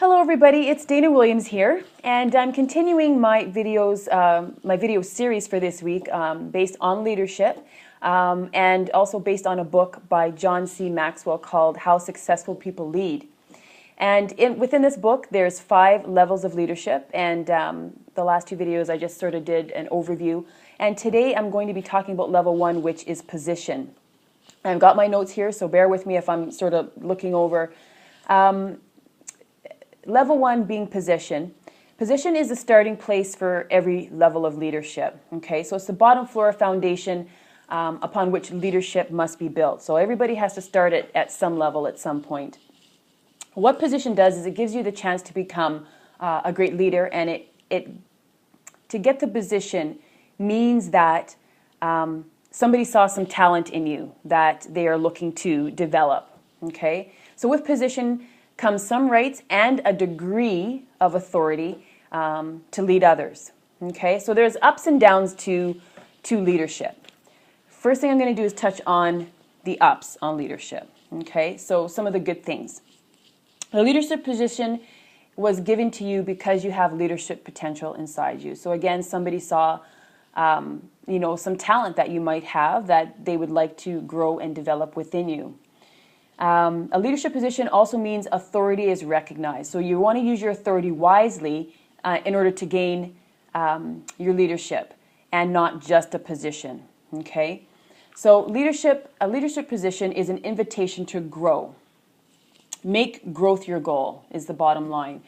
Hello everybody, it's Dana Williams here, and I'm continuing my videos, my video series for this week based on leadership and also based on a book by John C. Maxwell called How Successful People Lead. And within this book, there's 5 levels of leadership, and the last 2 videos I just sort of did an overview. And today I'm going to be talking about level 1, which is position. I've got my notes here, so bear with me if I'm sort of looking over. Level 1 being position. Position is the starting place for every level of leadership. Okay, so it's the bottom floor foundation upon which leadership must be built. So everybody has to start at some level at some point. What position does is it gives you the chance to become a great leader, and to get the position means that somebody saw some talent in you that they are looking to develop. Okay, so with position comes some rights and a degree of authority to lead others. Okay, so there's ups and downs to leadership. First thing I'm going to do is touch on the ups on leadership. Okay, so some of the good things. The leadership position was given to you because you have leadership potential inside you. So again, somebody saw some talent that you might have that they would like to grow and develop within you. A leadership position also means authority is recognized. So you want to use your authority wisely in order to gain your leadership and not just a position. Okay, so a leadership position is an invitation to grow. Make growth your goal is the bottom line.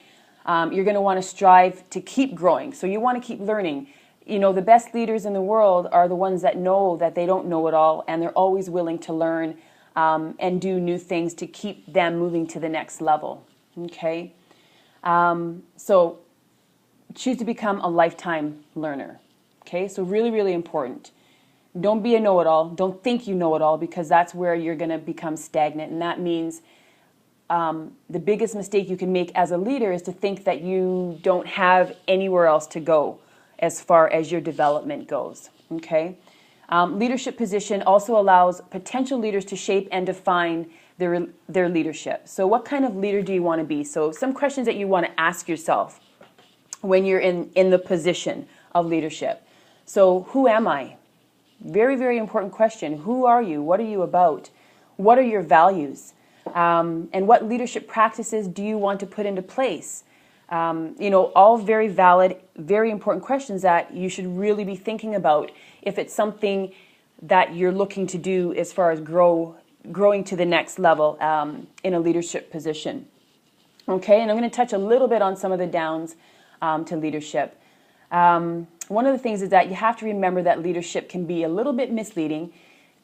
You're going to want to strive to keep growing. So you want to keep learning. You know, the best leaders in the world are the ones that know that they don't know it all, and they're always willing to learn and do new things to keep them moving to the next level. Okay, so choose to become a lifetime learner. Okay, so really, really important. Don't be a know-it-all. Don't think you know it all, because that's where you're going to become stagnant, and that means the biggest mistake you can make as a leader is to think that you don't have anywhere else to go as far as your development goes. Okay. Leadership position also allows potential leaders to shape and define their leadership. So what kind of leader do you want to be? So some questions that you want to ask yourself when you're in the position of leadership. So who am I? Very, very important question. Who are you? What are you about? What are your values? And what leadership practices do you want to put into place? All very valid, very important questions that you should really be thinking about if it's something that you're looking to do as far as growing to the next level in a leadership position. Okay, and I'm going to touch a little bit on some of the downs to leadership. One of the things is that you have to remember that leadership can be a little bit misleading.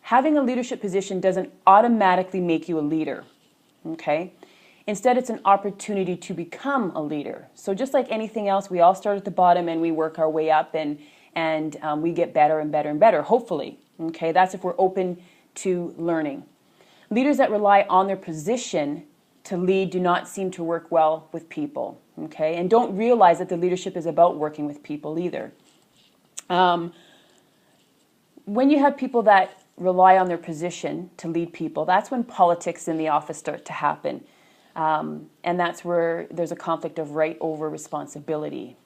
Having a leadership position doesn't automatically make you a leader. Okay? Instead, it's an opportunity to become a leader. So just like anything else, we all start at the bottom and we work our way up, and we get better and better and better, hopefully. Okay, that's if we're open to learning. Leaders that rely on their position to lead do not seem to work well with people. Okay, and don't realize that the leadership is about working with people either. When you have people that rely on their position to lead people, that's when politics in the office start to happen. And that's where there's a conflict of right over responsibility.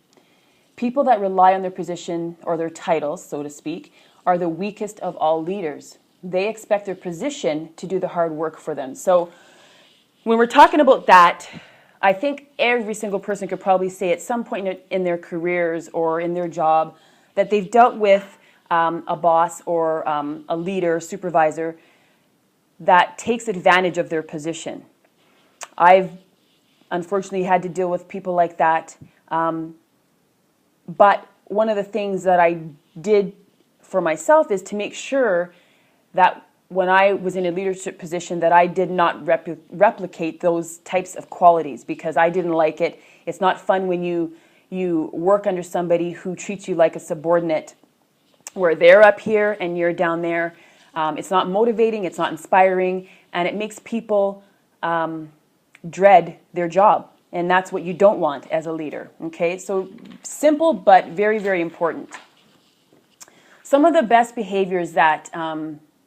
People that rely on their position or their titles, so to speak, are the weakest of all leaders. They expect their position to do the hard work for them. So when we're talking about that, I think every single person could probably say at some point in their careers or in their job that they've dealt with a boss or a leader, supervisor that takes advantage of their position. I've unfortunately had to deal with people like that. But one of the things that I did for myself is to make sure that when I was in a leadership position that I did not replicate those types of qualities, because I didn't like it. It's not fun when you work under somebody who treats you like a subordinate, where they're up here and you're down there. It's not motivating, it's not inspiring, and it makes people dread their job. And that's what you don't want as a leader. Okay, so simple but very, very important. Some of the best behaviors that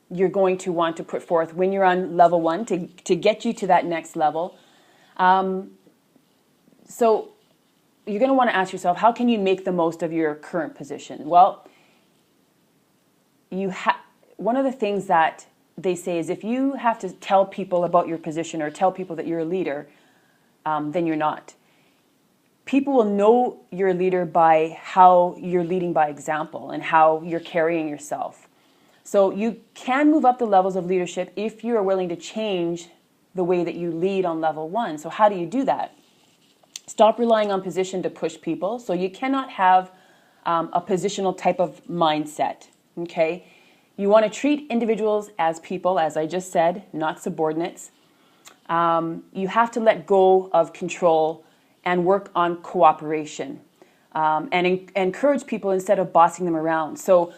you're going to want to put forth when you're on level 1 to get you to that next level So you're going to want to ask yourself, how can you make the most of your current position? Well, one of the things that they say is if you have to tell people about your position or tell people that you're a leader, then you're not. People will know you're a leader by how you're leading by example and how you're carrying yourself. So you can move up the levels of leadership if you are willing to change the way that you lead on level 1. So how do you do that? Stop relying on position to push people. So you cannot have a positional type of mindset, okay? You want to treat individuals as people, as I just said, not subordinates. You have to let go of control and work on cooperation and encourage people instead of bossing them around. So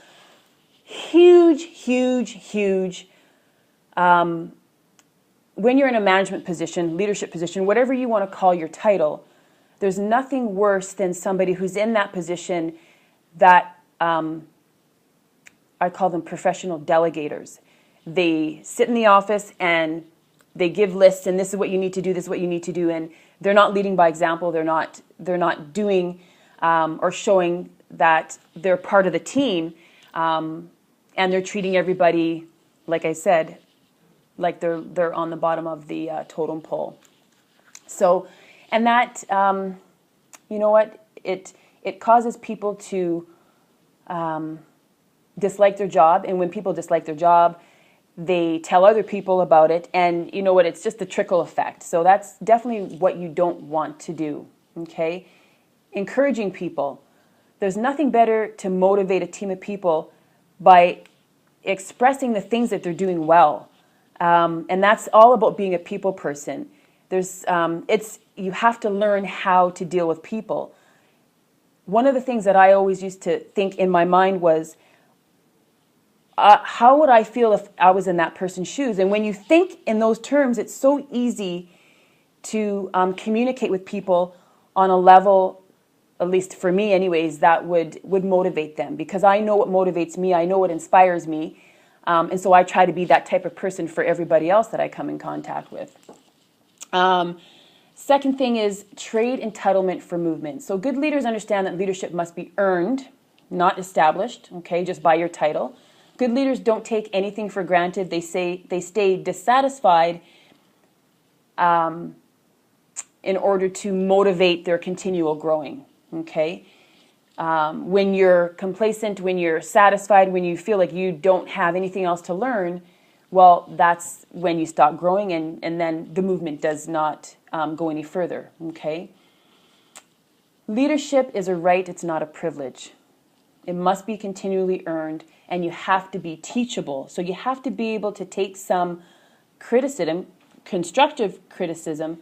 huge, huge, huge. When you're in a management position, leadership position, whatever you want to call your title, there's nothing worse than somebody who's in that position that I call them professional delegators. They sit in the office and they give lists, and this is what you need to do, this is what you need to do, and they're not leading by example. They're not doing or showing that they're part of the team, and they're treating everybody, like I said, like they're on the bottom of the totem pole. So, and that, you know what, it causes people to dislike their job, and when people dislike their job, they tell other people about it, and you know what, it's just the trickle effect. So that's definitely what you don't want to do, okay? Encouraging people. There's nothing better to motivate a team of people by expressing the things that they're doing well. And that's all about being a people person. You have to learn how to deal with people. One of the things that I always used to think in my mind was, how would I feel if I was in that person's shoes? And when you think in those terms, it's so easy to communicate with people on a level, at least for me anyways, that would motivate them, because I know what motivates me, I know what inspires me, and so I try to be that type of person for everybody else that I come in contact with. Second thing is trade entitlement for movement. So good leaders understand that leadership must be earned, not established, okay, just by your title. Good leaders don't take anything for granted. They stay dissatisfied in order to motivate their continual growing, okay? When you're complacent, when you're satisfied, when you feel like you don't have anything else to learn, well, that's when you stop growing, and then the movement does not go any further, okay? Leadership is a right, it's not a privilege. It must be continually earned, and you have to be teachable. So you have to be able to take some criticism, constructive criticism,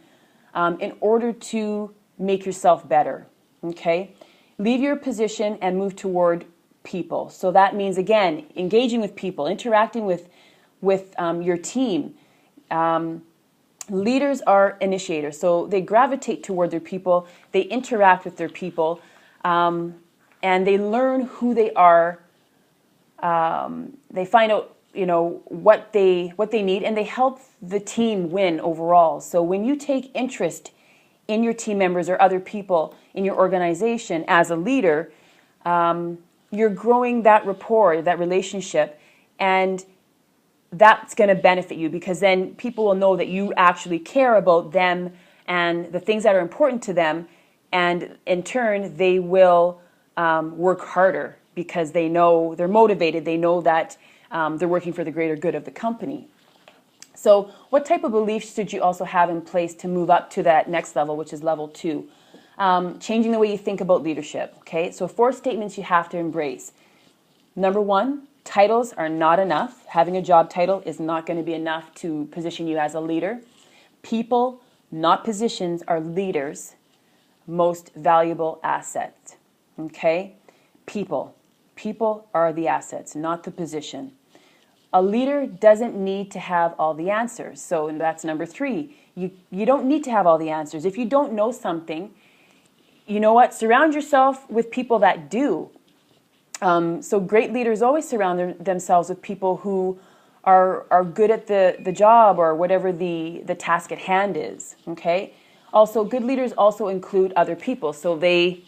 in order to make yourself better, okay? Leave your position and move toward people. So that means, again, engaging with people, interacting with your team. Leaders are initiators, so they gravitate toward their people, they interact with their people, and they learn who they are. They find out, you know, what they need, and they help the team win overall. So when you take interest in your team members or other people in your organization as a leader, you're growing that rapport, that relationship, and that's going to benefit you, because then people will know that you actually care about them and the things that are important to them, and in turn they will work harder because they know they're motivated, they know that they're working for the greater good of the company. So what type of beliefs should you also have in place to move up to that next level, which is level 2? Changing the way you think about leadership, okay? So 4 statements you have to embrace. Number 1, titles are not enough. Having a job title is not going to be enough to position you as a leader. People, not positions, are leaders' most valuable assets, okay? People. People are the assets, not the position. A leader doesn't need to have all the answers. So that's number 3. You don't need to have all the answers. If you don't know something, you know what? Surround yourself with people that do. So great leaders always surround themselves with people who are good at the job or whatever the task at hand is, okay? Also, good leaders also include other people. So the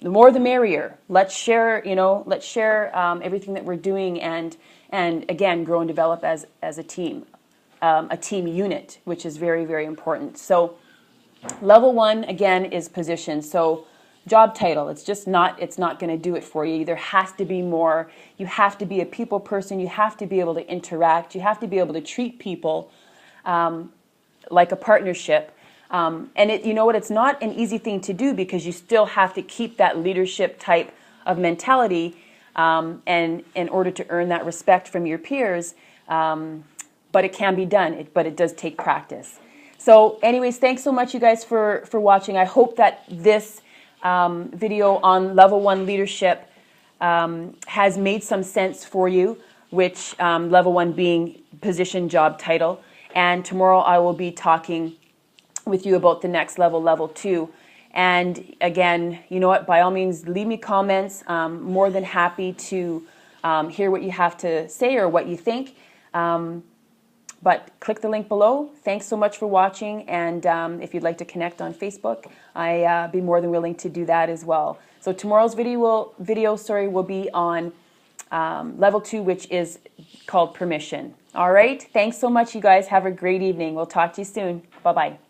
more the merrier. Let's share, everything that we're doing, and again, grow and develop as a team unit, which is very, very important. So level 1, again, is position. So job title, it's not going to do it for you. There has to be more. You have to be a people person. You have to be able to interact. You have to be able to treat people like a partnership. And you know what? It's not an easy thing to do, because you still have to keep that leadership type of mentality, and in order to earn that respect from your peers. But it can be done. But it does take practice. So, anyways, thanks so much, you guys, for watching. I hope that this video on level 1 leadership has made some sense for you, which level 1 being position, job title. And tomorrow I will be talking with you about the next level, level 2. And again, you know what, by all means, leave me comments. More than happy to hear what you have to say or what you think. But click the link below. Thanks so much for watching. And if you'd like to connect on Facebook, I'd be more than willing to do that as well. So tomorrow's video will be on level 2, which is called permission. All right. Thanks so much, you guys. Have a great evening. We'll talk to you soon. Bye-bye.